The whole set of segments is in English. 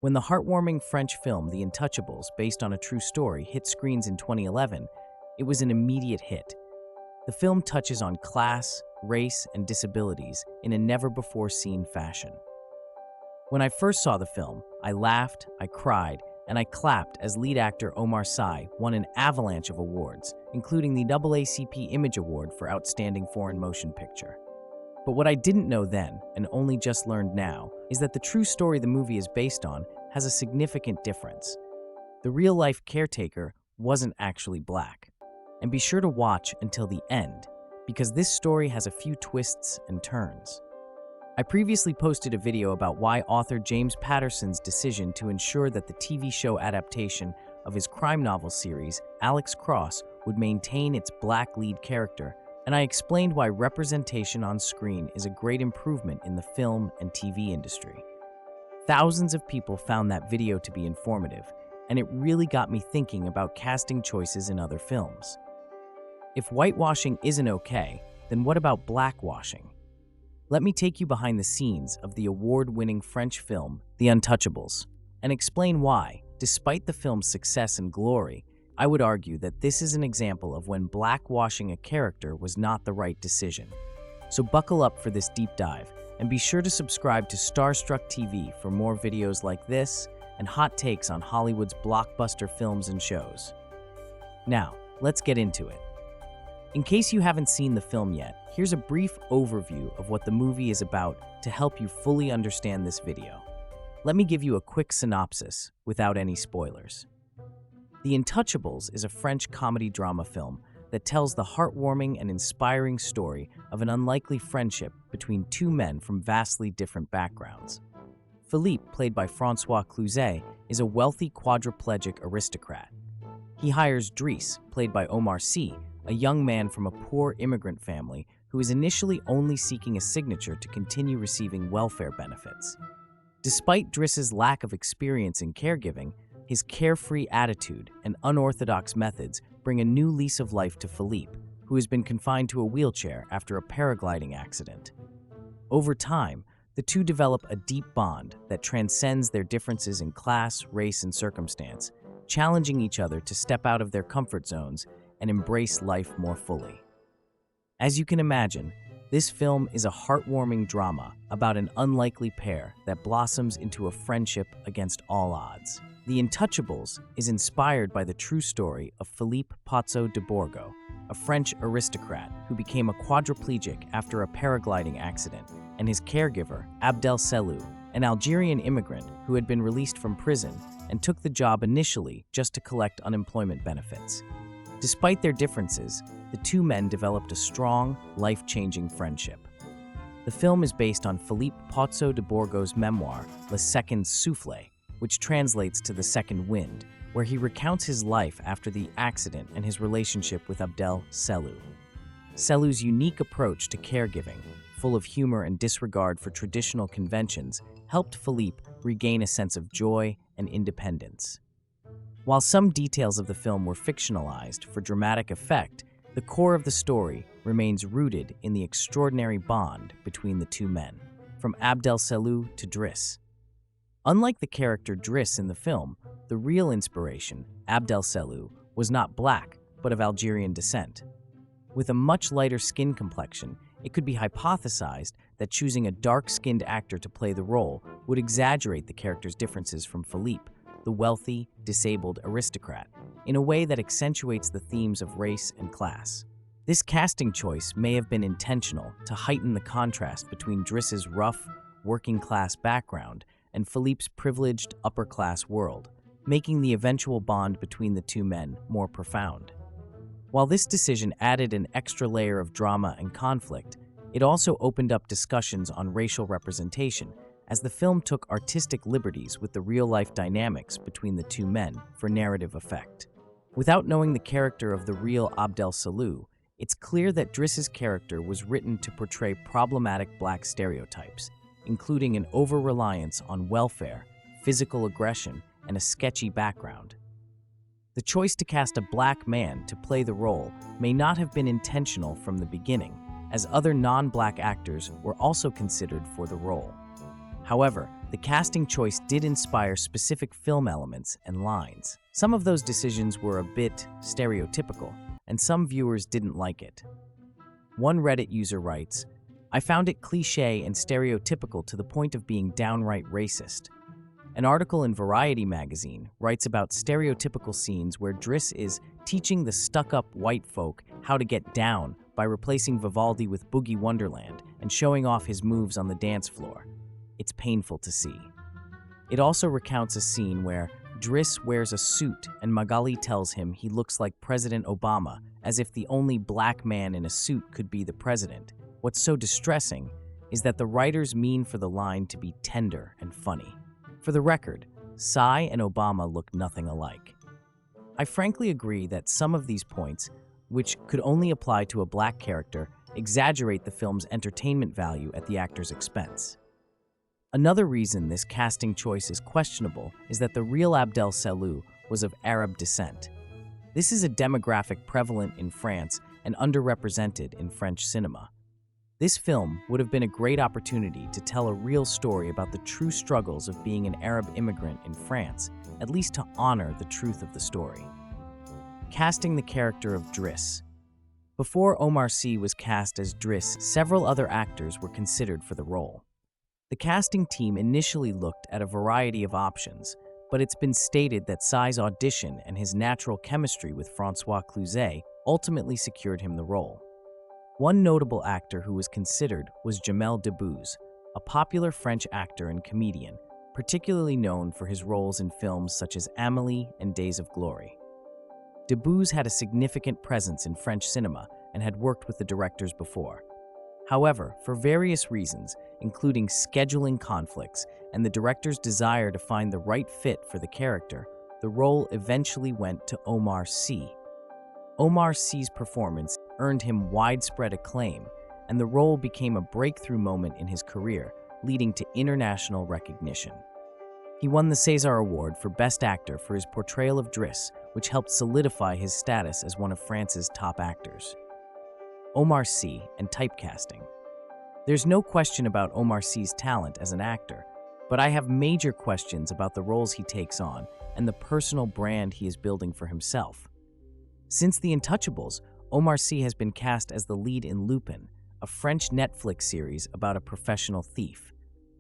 When the heartwarming French film The Intouchables, based on a true story, hit screens in 2011, it was an immediate hit. The film touches on class, race, and disabilities in a never-before-seen fashion. When I first saw the film, I laughed, I cried, and I clapped as lead actor Omar Sy won an avalanche of awards, including the AACP Image Award for Outstanding Foreign Motion Picture. But what I didn't know then, and only just learned now, is that the true story the movie is based on has a significant difference. The real-life caretaker wasn't actually black. And be sure to watch until the end, because this story has a few twists and turns. I previously posted a video about why author James Patterson's decision to ensure that the TV show adaptation of his crime novel series, Alex Cross, would maintain its black lead character, and I explained why representation on screen is a great improvement in the film and TV industry. Thousands of people found that video to be informative, and it really got me thinking about casting choices in other films. If whitewashing isn't okay, then what about blackwashing? Let me take you behind the scenes of the award-winning French film, The Intouchables, and explain why, despite the film's success and glory, I would argue that this is an example of when blackwashing a character was not the right decision. So buckle up for this deep dive, and be sure to subscribe to Starstruck TV for more videos like this and hot takes on Hollywood's blockbuster films and shows. Now, let's get into it. In case you haven't seen the film yet, here's a brief overview of what the movie is about to help you fully understand this video. Let me give you a quick synopsis without any spoilers. The Intouchables is a French comedy drama film that tells the heartwarming and inspiring story of an unlikely friendship between two men from vastly different backgrounds. Philippe, played by François Cluzet, is a wealthy quadriplegic aristocrat. He hires Driss, played by Omar Sy, a young man from a poor immigrant family who is initially only seeking a signature to continue receiving welfare benefits. Despite Driss's lack of experience in caregiving, his carefree attitude and unorthodox methods bring a new lease of life to Philippe, who has been confined to a wheelchair after a paragliding accident. Over time, the two develop a deep bond that transcends their differences in class, race, and circumstance, challenging each other to step out of their comfort zones and embrace life more fully. As you can imagine, this film is a heartwarming drama about an unlikely pair that blossoms into a friendship against all odds. The Intouchables is inspired by the true story of Philippe Pozzo de Borgo, a French aristocrat who became a quadriplegic after a paragliding accident, and his caregiver, Abdel Sellou, an Algerian immigrant who had been released from prison and took the job initially just to collect unemployment benefits. Despite their differences, the two men developed a strong, life-changing friendship. The film is based on Philippe Pozzo de Borgo's memoir, Le Second Souffle, which translates to The Second Wind, where he recounts his life after the accident and his relationship with Abdel Sellou. Sellou's unique approach to caregiving, full of humor and disregard for traditional conventions, helped Philippe regain a sense of joy and independence. While some details of the film were fictionalized for dramatic effect, the core of the story remains rooted in the extraordinary bond between the two men, from Abdel Sellou to Driss. Unlike the character Driss in the film, the real inspiration, Abdel Sellou, was not black, but of Algerian descent. With a much lighter skin complexion, it could be hypothesized that choosing a dark-skinned actor to play the role would exaggerate the character's differences from Philippe, the wealthy, disabled aristocrat, in a way that accentuates the themes of race and class. This casting choice may have been intentional to heighten the contrast between Driss's rough, working-class background and Philippe's privileged, upper-class world, making the eventual bond between the two men more profound. While this decision added an extra layer of drama and conflict, it also opened up discussions on racial representation, as the film took artistic liberties with the real-life dynamics between the two men for narrative effect. Without knowing the character of the real Abdel Sellou, it's clear that Driss's character was written to portray problematic black stereotypes, including an over-reliance on welfare, physical aggression, and a sketchy background. The choice to cast a black man to play the role may not have been intentional from the beginning, as other non-black actors were also considered for the role. However, the casting choice did inspire specific film elements and lines. Some of those decisions were a bit stereotypical, and some viewers didn't like it. One Reddit user writes, "I found it cliché and stereotypical to the point of being downright racist." An article in Variety magazine writes about stereotypical scenes where Driss is teaching the stuck-up white folk how to get down by replacing Vivaldi with Boogie Wonderland and showing off his moves on the dance floor. It's painful to see. It also recounts a scene where Driss wears a suit and Magali tells him he looks like President Obama, as if the only black man in a suit could be the president. What's so distressing is that the writers mean for the line to be tender and funny. For the record, Sy and Obama look nothing alike. I frankly agree that some of these points, which could only apply to a black character, exaggerate the film's entertainment value at the actor's expense. Another reason this casting choice is questionable is that the real Abdel Sellou was of Arab descent. This is a demographic prevalent in France and underrepresented in French cinema. This film would have been a great opportunity to tell a real story about the true struggles of being an Arab immigrant in France, at least to honor the truth of the story. Casting the character of Driss. Before Omar Sy was cast as Driss, several other actors were considered for the role. The casting team initially looked at a variety of options, but it's been stated that Sy's audition and his natural chemistry with François Cluzet ultimately secured him the role. One notable actor who was considered was Jamel Debbouze, a popular French actor and comedian, particularly known for his roles in films such as Amélie and Days of Glory. Debbouze had a significant presence in French cinema and had worked with the directors before. However, for various reasons, including scheduling conflicts and the director's desire to find the right fit for the character, the role eventually went to Omar Sy. Omar Sy's performance earned him widespread acclaim, and the role became a breakthrough moment in his career, leading to international recognition. He won the César Award for Best Actor for his portrayal of Driss, which helped solidify his status as one of France's top actors. Omar Sy and Typecasting. There's no question about Omar Sy's talent as an actor, but I have major questions about the roles he takes on and the personal brand he is building for himself. Since The Intouchables, Omar Sy has been cast as the lead in Lupin, a French Netflix series about a professional thief.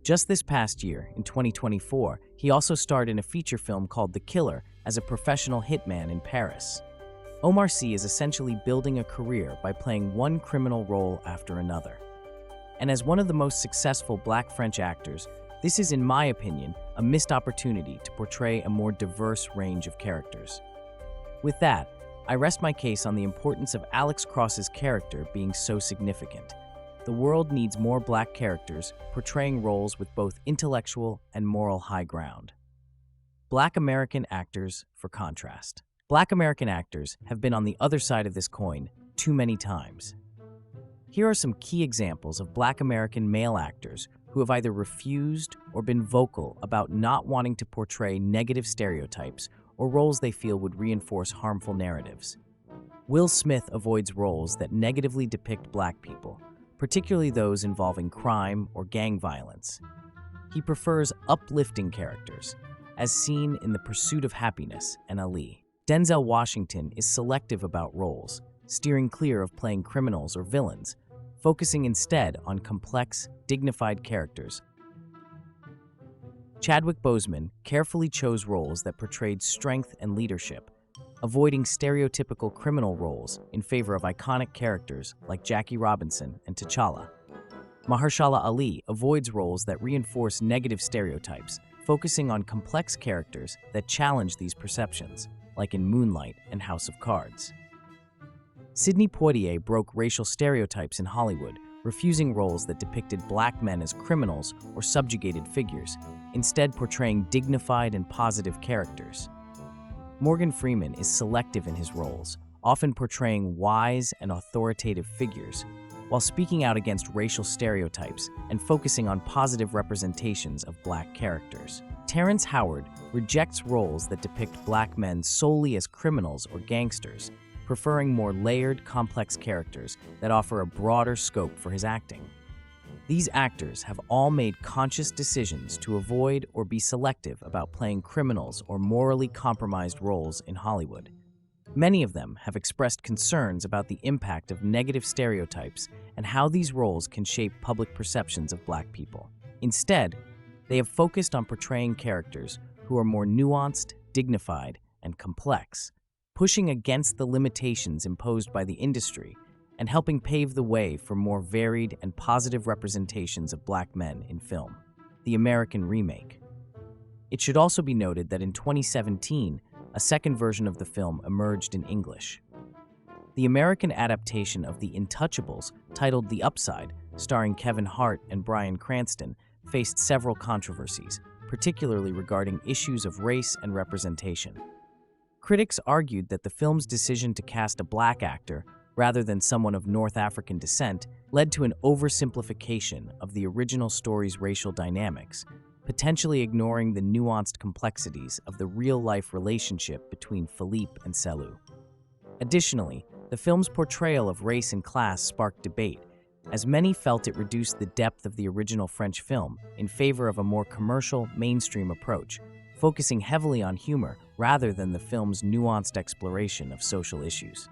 Just this past year, in 2024, he also starred in a feature film called The Killer as a professional hitman in Paris. Omar Sy is essentially building a career by playing one criminal role after another. And as one of the most successful black French actors, this is, in my opinion, a missed opportunity to portray a more diverse range of characters. With that, I rest my case on the importance of Alex Cross's character being so significant. The world needs more black characters portraying roles with both intellectual and moral high ground. Black American actors, for contrast. Black American actors have been on the other side of this coin too many times. Here are some key examples of Black American male actors who have either refused or been vocal about not wanting to portray negative stereotypes or roles they feel would reinforce harmful narratives. Will Smith avoids roles that negatively depict black people, particularly those involving crime or gang violence. He prefers uplifting characters, as seen in The Pursuit of Happiness and Ali. Denzel Washington is selective about roles, steering clear of playing criminals or villains, focusing instead on complex, dignified characters. Chadwick Boseman carefully chose roles that portrayed strength and leadership, avoiding stereotypical criminal roles in favor of iconic characters like Jackie Robinson and T'Challa. Mahershala Ali avoids roles that reinforce negative stereotypes, focusing on complex characters that challenge these perceptions, like in Moonlight and House of Cards. Sidney Poitier broke racial stereotypes in Hollywood, refusing roles that depicted black men as criminals or subjugated figures, instead portraying dignified and positive characters. Morgan Freeman is selective in his roles, often portraying wise and authoritative figures, while speaking out against racial stereotypes and focusing on positive representations of black characters. Terrence Howard rejects roles that depict black men solely as criminals or gangsters, preferring more layered, complex characters that offer a broader scope for his acting. These actors have all made conscious decisions to avoid or be selective about playing criminals or morally compromised roles in Hollywood. Many of them have expressed concerns about the impact of negative stereotypes and how these roles can shape public perceptions of Black people. Instead, they have focused on portraying characters who are more nuanced, dignified, and complex, pushing against the limitations imposed by the industry and helping pave the way for more varied and positive representations of Black men in film. The American Remake. It should also be noted that in 2017, a second version of the film emerged in English. The American adaptation of The Intouchables, titled The Upside, starring Kevin Hart and Bryan Cranston, faced several controversies, particularly regarding issues of race and representation. Critics argued that the film's decision to cast a Black actor rather than someone of North African descent led to an oversimplification of the original story's racial dynamics, potentially ignoring the nuanced complexities of the real-life relationship between Philippe and Sellou. Additionally, the film's portrayal of race and class sparked debate, as many felt it reduced the depth of the original French film in favor of a more commercial, mainstream approach, focusing heavily on humor rather than the film's nuanced exploration of social issues.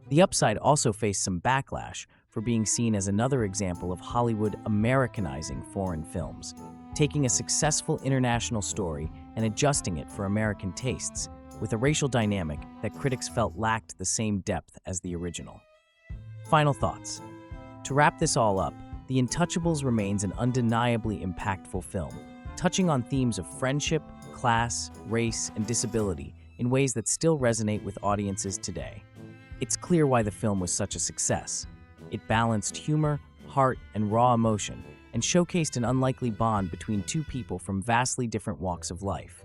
The Upside also faced some backlash for being seen as another example of Hollywood Americanizing foreign films, taking a successful international story and adjusting it for American tastes, with a racial dynamic that critics felt lacked the same depth as the original. Final thoughts. To wrap this all up, The Intouchables remains an undeniably impactful film, touching on themes of friendship, class, race, and disability in ways that still resonate with audiences today. It's clear why the film was such a success. It balanced humor, heart, and raw emotion, and showcased an unlikely bond between two people from vastly different walks of life.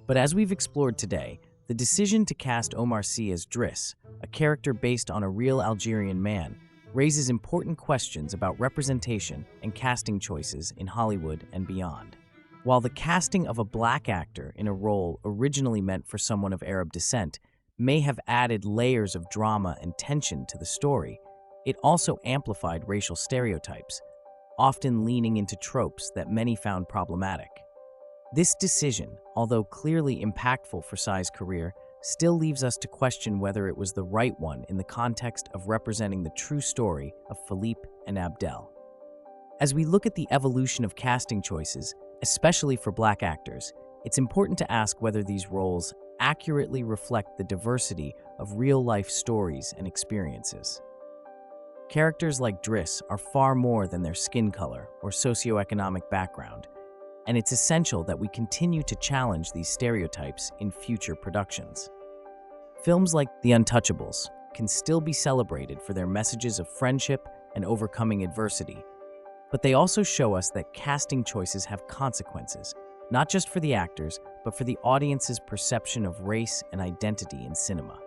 But as we've explored today, the decision to cast Omar Sy as Driss, a character based on a real Algerian man, raises important questions about representation and casting choices in Hollywood and beyond. While the casting of a Black actor in a role originally meant for someone of Arab descent may have added layers of drama and tension to the story, it also amplified racial stereotypes, often leaning into tropes that many found problematic. This decision, although clearly impactful for Sy's career, still leaves us to question whether it was the right one in the context of representing the true story of Philippe and Abdel. As we look at the evolution of casting choices, especially for Black actors, it's important to ask whether these roles accurately reflect the diversity of real-life stories and experiences. Characters like Driss are far more than their skin color or socioeconomic background, and it's essential that we continue to challenge these stereotypes in future productions. Films like The Untouchables can still be celebrated for their messages of friendship and overcoming adversity, but they also show us that casting choices have consequences, not just for the actors, but for the audience's perception of race and identity in cinema.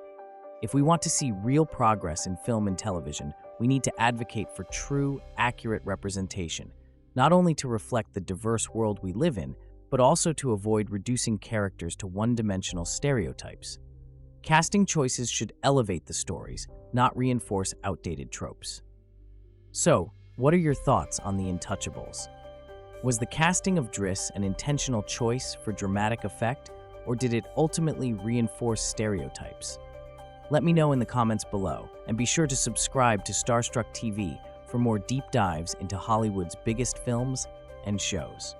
If we want to see real progress in film and television, we need to advocate for true, accurate representation, not only to reflect the diverse world we live in, but also to avoid reducing characters to one-dimensional stereotypes. Casting choices should elevate the stories, not reinforce outdated tropes. So, what are your thoughts on The Intouchables? Was the casting of Driss an intentional choice for dramatic effect, or did it ultimately reinforce stereotypes? Let me know in the comments below, and be sure to subscribe to Starstruck TV for more deep dives into Hollywood's biggest films and shows.